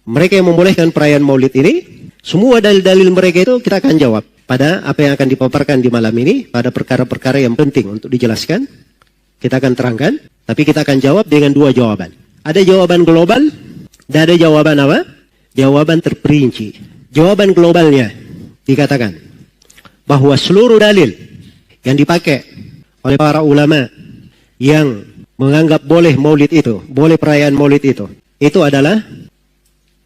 Mereka yang membolehkan perayaan maulid ini, semua dalil-dalil mereka itu kita akan jawab pada apa yang akan dipaparkan di malam ini, pada perkara-perkara yang penting untuk dijelaskan. Kita akan terangkan, tapi kita akan jawab dengan dua jawaban. Ada jawaban global, dan ada jawaban apa? Jawaban terperinci. Jawaban globalnya dikatakan bahwa seluruh dalil yang dipakai oleh para ulama yang menganggap boleh maulid itu, boleh perayaan maulid itu adalah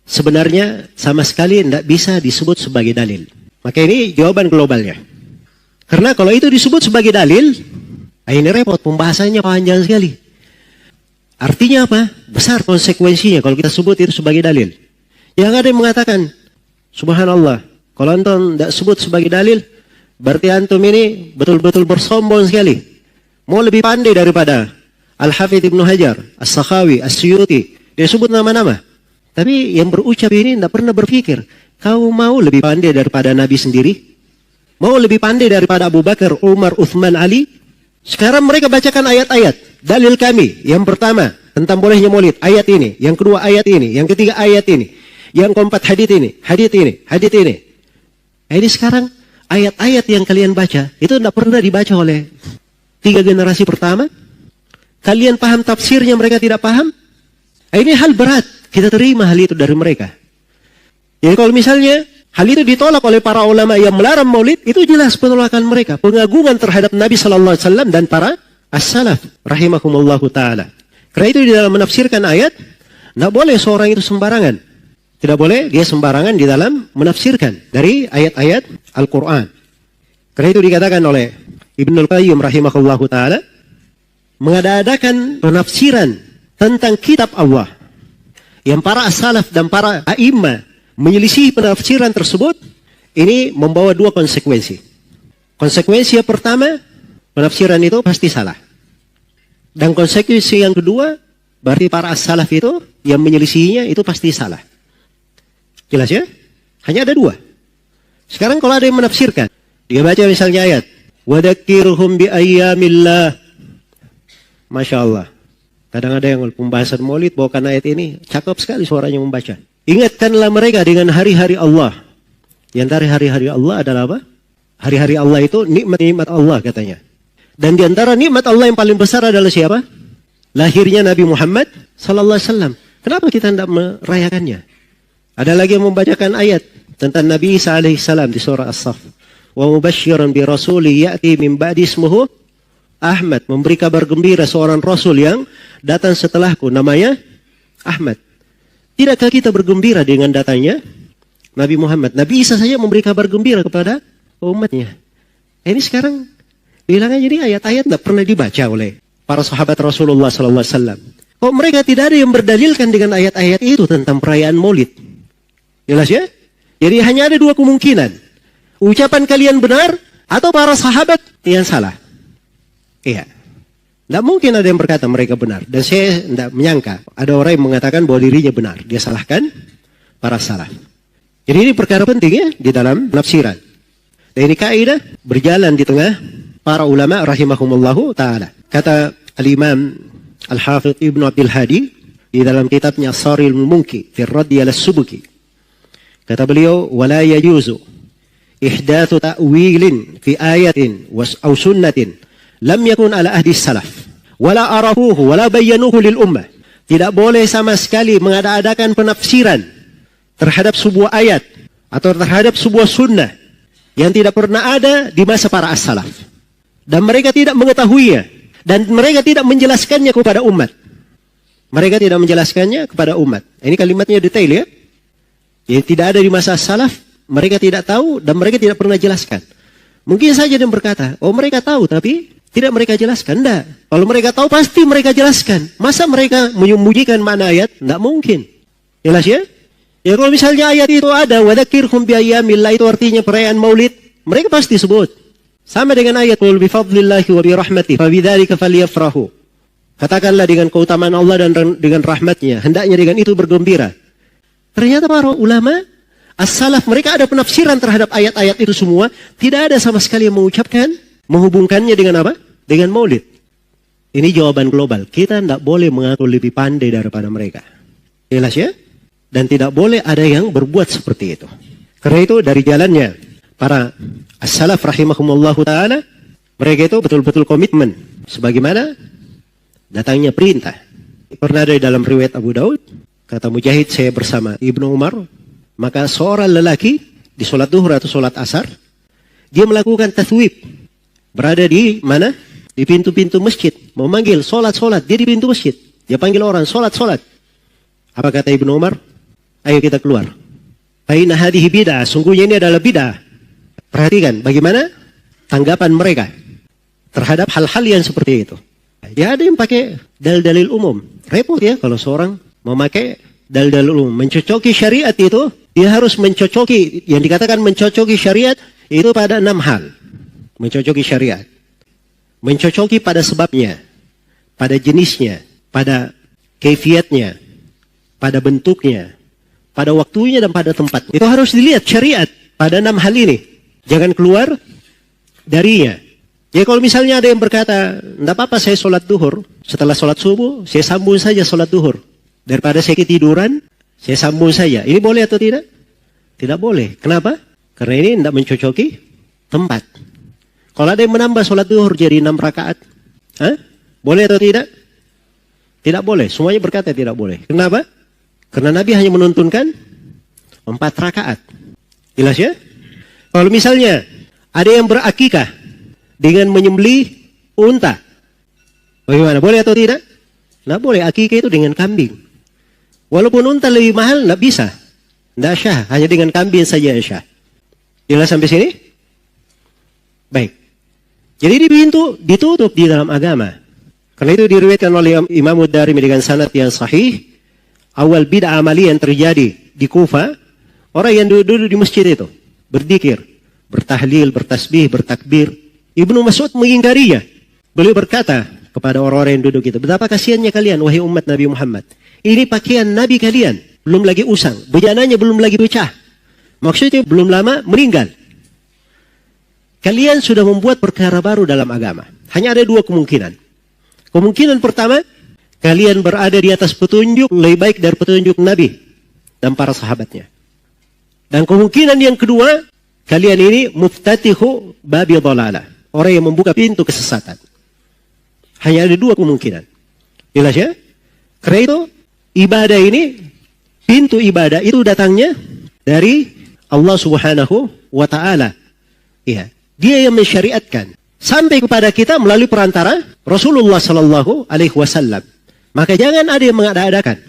sebenarnya sama sekali tidak bisa disebut sebagai dalil. Maka ini jawaban globalnya. Karena kalau itu disebut sebagai dalil, ini repot, pembahasannya panjang sekali. Artinya apa? Besar konsekuensinya kalau kita sebut itu sebagai dalil. Yang ada yang mengatakan, subhanallah, kalau antum tidak sebut sebagai dalil, berarti antum ini betul-betul bersombong sekali. Mau lebih pandai daripada Al-Hafidh Ibnu Hajar, As-Sakhawi, As-Suyuti. Dia sebut nama-nama. Tapi yang berucap ini tidak pernah berpikir, kau mau lebih pandai daripada Nabi sendiri? Mau lebih pandai daripada Abu Bakar, Umar, Uthman, Ali? Sekarang mereka bacakan ayat-ayat. Dalil kami, yang pertama, tentang bolehnya maulid, ayat ini. Yang kedua ayat ini. Yang ketiga ayat ini. Yang keempat hadits ini, hadits ini, hadits ini. Ini sekarang ayat-ayat yang kalian baca, itu tidak pernah dibaca oleh 3 generasi pertama. Kalian paham tafsirnya, mereka tidak paham. Ini hal berat, kita terima hal itu dari mereka. Jadi kalau misalnya hal itu ditolak oleh para ulama yang melarang maulid, itu jelas penolakan mereka, pengagungan terhadap Nabi SAW dan para as-salaf rahimakumullahu ta'ala. Karena itu di dalam menafsirkan ayat, tidak boleh seorang itu sembarangan. Tidak boleh dia sembarangan di dalam menafsirkan dari ayat-ayat Al-Quran. Karena itu dikatakan oleh Ibnul Qayyim rahimahullahu ta'ala, mengadakan penafsiran tentang kitab Allah yang para as-salaf dan para a'imah menyelisih penafsiran tersebut, ini membawa 2 konsekuensi. Konsekuensi yang pertama, penafsiran itu pasti salah. Dan konsekuensi yang kedua, berarti para as-salaf itu yang menyelisihinya itu pasti salah. Jelas ya? Hanya ada 2. Sekarang kalau ada yang menafsirkan, dia baca misalnya ayat, وَذَكِّرْهُمْ بِأَيَّامِ اللَّهِ. Masya Allah. Kadang ada yang pembahasan maulid bawakan ayat ini, cakep sekali suaranya membaca. Ingatkanlah mereka dengan hari-hari Allah. Yang dari hari-hari Allah adalah apa? Hari-hari Allah itu nikmat-nikmat Allah katanya. Dan di antara nikmat Allah yang paling besar adalah siapa? Lahirnya Nabi Muhammad SAW. Kenapa kita tidak merayakannya? Ada lagi yang membacakan ayat tentang Nabi Isa alaihissalam di surah As-Saff. Wa mubasysyiran bi rasuli ya'ti min ba'di ismuhu Ahmad, memberi kabar gembira seorang rasul yang datang setelahku, namanya Ahmad. Tidakkah kita bergembira dengan datangnya Nabi Muhammad? Nabi Isa saja memberi kabar gembira kepada umatnya. Ini sekarang bilangnya jadi ayat-ayat tidak pernah dibaca oleh para sahabat Rasulullah SAW. Kok mereka tidak ada yang berdalilkan dengan ayat-ayat itu tentang perayaan maulid? Jelas ya? Jadi hanya ada 2 kemungkinan. Ucapan kalian benar atau para sahabat yang salah. Iya. Tidak mungkin ada yang berkata mereka benar. Dan saya tidak menyangka ada orang yang mengatakan bahwa dirinya benar. Dia salahkan para salaf. Jadi ini perkara penting ya di dalam penafsiran. Dan ini kaidah berjalan di tengah para ulama rahimahumullahu ta'ala. Kata Al-Imam Al-Hafidh Ibnu Abdul Hadi di dalam kitabnya As-Saril Munki fi Raddi 'ala Subuki. Kata beliau, wala yajuzu ihdatsu ta'wilin fi ayatin aw sunnatin lam yakun ala ahdi salaf wala arafuhu wala bayyanuhu lil ummah. Tidak boleh sama sekali mengada-adakan penafsiran terhadap sebuah ayat atau terhadap sebuah sunnah yang tidak pernah ada di masa para as-salaf. Dan mereka tidak mengetahuinya dan mereka tidak menjelaskannya kepada umat. Mereka tidak menjelaskannya kepada umat. Ini kalimatnya detail ya. Yang tidak ada di masa salaf, mereka tidak tahu dan mereka tidak pernah jelaskan. Mungkin saja dia berkata, oh mereka tahu tapi tidak mereka jelaskan. Tidak. Kalau mereka tahu pasti mereka jelaskan. Masa mereka menyembunyikan makna ayat? Tidak mungkin. Jelas ya? Ya kalau misalnya ayat itu ada, وَذَكِّرْهُمْ بِأَيَّامِلَّهِ itu artinya perayaan maulid, mereka pasti sebut. Sama dengan ayat, قُلْ بِفَضْلِ اللَّهِ وَبِرَحْمَتِهِ فَبِذَلِكَ فَلْيَفْرَحُوا. Katakanlah dengan keutamaan Allah dan dengan rahmatnya, hendaknya dengan itu bergembira. Ternyata para ulama as-salaf mereka ada penafsiran terhadap ayat-ayat itu semua, tidak ada sama sekali yang mengucapkan, menghubungkannya dengan apa? Dengan maulid. Ini jawaban global. Kita tidak boleh mengaku lebih pandai daripada mereka. Jelas ya? Dan tidak boleh ada yang berbuat seperti itu. Karena itu dari jalannya para as-salaf rahimahumullahu ta'ala, mereka itu betul-betul komitmen. Sebagaimana datangnya perintah. Pernah ada di dalam riwayat Abu Daud, kata Mujahid, saya bersama Ibnu Umar, maka seorang lelaki di sholat duhur atau sholat asar, dia melakukan tathwib. Berada di mana? Di pintu-pintu masjid. Memanggil sholat-sholat, dia di pintu masjid. Dia panggil orang, sholat-sholat. Apa kata Ibnu Umar? Ayo kita keluar. Faina hadhihi bid'ah, sungguhnya ini adalah bid'ah. Perhatikan bagaimana tanggapan mereka terhadap hal-hal yang seperti itu. Ya ada yang pakai dalil-dalil umum. Repot ya kalau seorang memakai dalil-dalil umum. Mencocoki syariat itu, dia harus mencocoki, yang dikatakan mencocoki syariat itu pada 6 hal. Mencocoki syariat. Mencocoki pada sebabnya, pada jenisnya, pada kaifiatnya, pada bentuknya, pada waktunya dan pada tempatnya. Itu harus dilihat syariat pada 6 hal ini. Jangan keluar darinya. Ya kalau misalnya ada yang berkata, enggak apa-apa saya sholat duhur, setelah sholat subuh, saya sambung saja sholat duhur. Daripada saya ketiduran, saya sambung saja. Ini boleh atau tidak? Tidak boleh. Kenapa? Karena ini tidak mencocoki tempat. Kalau ada yang menambah sholat duhur jadi 6 rakaat, boleh atau tidak? Tidak boleh. Semuanya berkata tidak boleh. Kenapa? Karena Nabi hanya menuntunkan 4 rakaat. Jelas ya? Kalau misalnya ada yang berakikah dengan menyembelih unta, bagaimana? Boleh atau tidak? Nah boleh. Akikah itu dengan kambing. Walaupun unta lebih mahal, tidak bisa. Tidak syah. Hanya dengan kambing saja syah. Jelas sampai sini? Baik. Jadi di pintu ditutup di dalam agama. Karena itu diriwayatkan oleh Imam Ad-Darimi dengan sanad yang sahih. Awal bid'ah amali yang terjadi di Kufa, orang yang duduk di masjid itu berzikir, bertahlil, bertasbih, bertakbir. Ibnu Mas'ud mengingkarinya. Beliau berkata kepada orang-orang yang duduk itu, betapa kasihannya kalian wahai umat Nabi Muhammad. Ini pakaian Nabi kalian, belum lagi usang, bejananya belum lagi pecah. Maksudnya belum lama meninggal. Kalian sudah membuat perkara baru dalam agama. Hanya ada 2 kemungkinan. Kemungkinan pertama, kalian berada di atas petunjuk lebih baik dari petunjuk Nabi dan para sahabatnya. Dan kemungkinan yang kedua, kalian ini muftatihu babi dhalalah, orang yang membuka pintu kesesatan. Hanya ada 2 kemungkinan. Jelas ya? Karena itu ibadah ini, pintu ibadah itu datangnya dari Allah Subhanahu wa ta'ala. Iya, Dia yang mensyariatkan sampai kepada kita melalui perantara Rasulullah sallallahu alaihi wasallam. Maka jangan ada yang mengada-adakan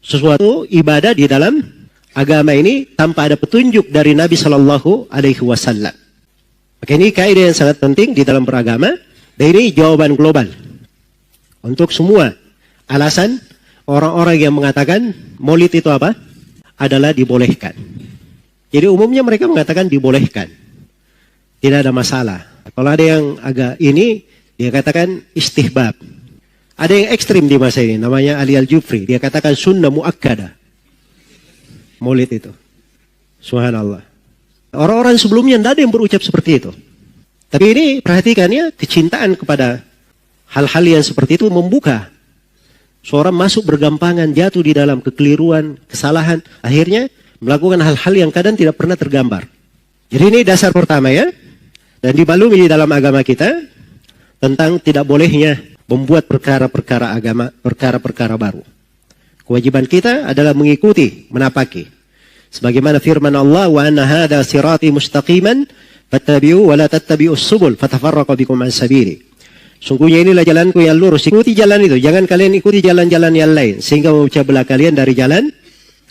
sesuatu ibadah di dalam agama ini tanpa ada petunjuk dari Nabi sallallahu alaihi wasallam. Maka ini kaidah yang sangat penting di dalam beragama, dan ini jawaban global untuk semua alasan orang-orang yang mengatakan maulid itu apa? Adalah dibolehkan. Jadi umumnya mereka mengatakan dibolehkan. Tidak ada masalah. Kalau ada yang agak ini, dia katakan istihbab. Ada yang ekstrim di masa ini, namanya Ali Al-Jufri. Dia katakan sunnah mu'akkada. Maulid itu. Subhanallah. Orang-orang sebelumnya tidak ada yang berucap seperti itu. Tapi ini perhatikan ya, kecintaan kepada hal-hal yang seperti itu membuka. Seorang masuk bergampangan, jatuh di dalam kekeliruan, kesalahan. Akhirnya melakukan hal-hal yang kadang tidak pernah tergambar. Jadi ini dasar pertama ya. Dan dimaklumi di dalam agama kita tentang tidak bolehnya membuat perkara-perkara agama, perkara-perkara baru. Kewajiban kita adalah mengikuti, menapaki. Sebagaimana firman Allah, wa anna hadha sirati mustaqiman fattabi'u wa la tattabi'us subul fatafarraqa bikum an sabili. Sungguhnya inilah jalanku yang lurus, ikuti jalan itu. Jangan kalian ikuti jalan-jalan yang lain sehingga memecah belah kalian dari jalan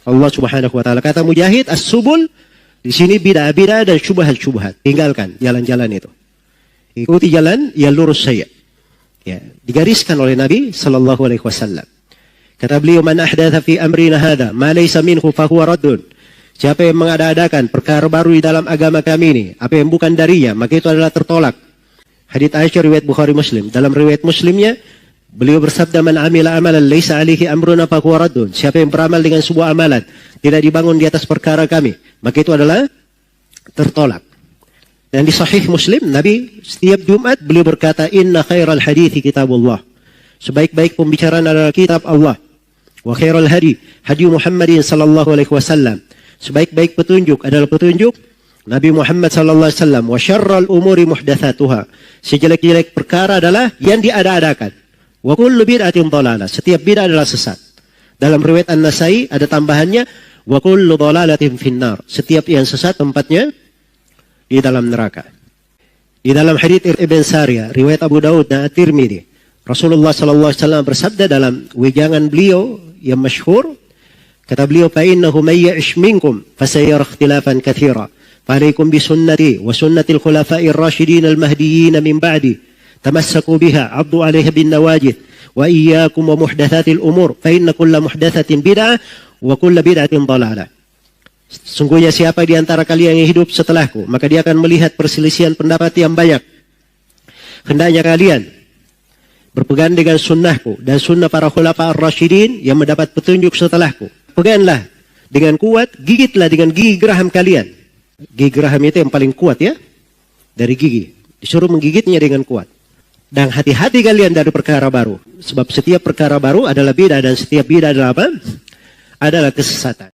Allah Subhanahu wa taala. Kata Mujahid, as-subul di sini bid'ah-bid'ah dan syubhat-syubhat. Tinggalkan jalan-jalan itu. Ikuti jalan yang lurus saya. Ya, digariskan oleh Nabi sallallahu alaihi wasallam. Kata beliau, man ahdatha fi amrina hadha ma laysa minhu fa huwa raddun. Siapa yang mengada-adakan perkara baru di dalam agama kami ini, apa yang bukan darinya, maka itu adalah tertolak. Hadits Aisyah riwayat Bukhari Muslim. Dalam riwayat Muslimnya, beliau bersabda, man amila amalan laysa alaihi amruna fa huwa raddun. Siapa yang beramal dengan sebuah amalan tidak dibangun di atas perkara kami, maka itu adalah tertolak. Dan di Sahih Muslim, Nabi setiap Jumat beliau berkata, inna khairal hadithi kitabullah. Sebaik-baik pembicaraan adalah kitab Allah. Wa khairul hadi hadi Muhammadin sallallahu alaihi wasallam. Sebaik-baik petunjuk adalah petunjuk Nabi Muhammad sallallahu alaihi wasallam. Wa syarrul umuri muhdatsatuha. Sejelek-jelek perkara adalah yang diada-adakan. Wa kullu bid'atin dhalalah. Setiap bid'ah adalah sesat. Dalam riwayat An-Nasai ada tambahannya wa kullu dhalalatin finnar. Setiap yang sesat tempatnya di dalam neraka. Di dalam hadits Ibn Sariyah, riwayat Abu Daud dan At-Tirmidzi, Rasulullah sallallahu alaihi wasallam bersabda dalam wejangan beliau yang masyhur, kata beliau, "Fa innahu may ya'ish minkum fasayara ikhtilafan katsira. Fa'alaikum bi sunnati wa sunnatil khulafa'ir rasyidin al-mahdiyyin min ba'di. Tamassaku biha 'addu 'alaiha bin nawajid wa iyyakum wa muhdatsatil umur fa inna kulla muhdatsatin bid'ah wa kulla bid'atin dhalalah." Sungguhnya siapa di antara kalian yang hidup setelahku, maka dia akan melihat perselisihan pendapat yang banyak. Hendaknya kalian berpegang dengan sunnahku dan sunnah para khulafa ar-rasyidin yang mendapat petunjuk setelahku. Peganglah dengan kuat, gigitlah dengan gigi geraham kalian. Gigi geraham itu yang paling kuat ya, dari gigi. Disuruh menggigitnya dengan kuat. Dan hati-hati kalian dari perkara baru. Sebab setiap perkara baru adalah bid'ah dan setiap bid'ah adalah apa? Adalah kesesatan.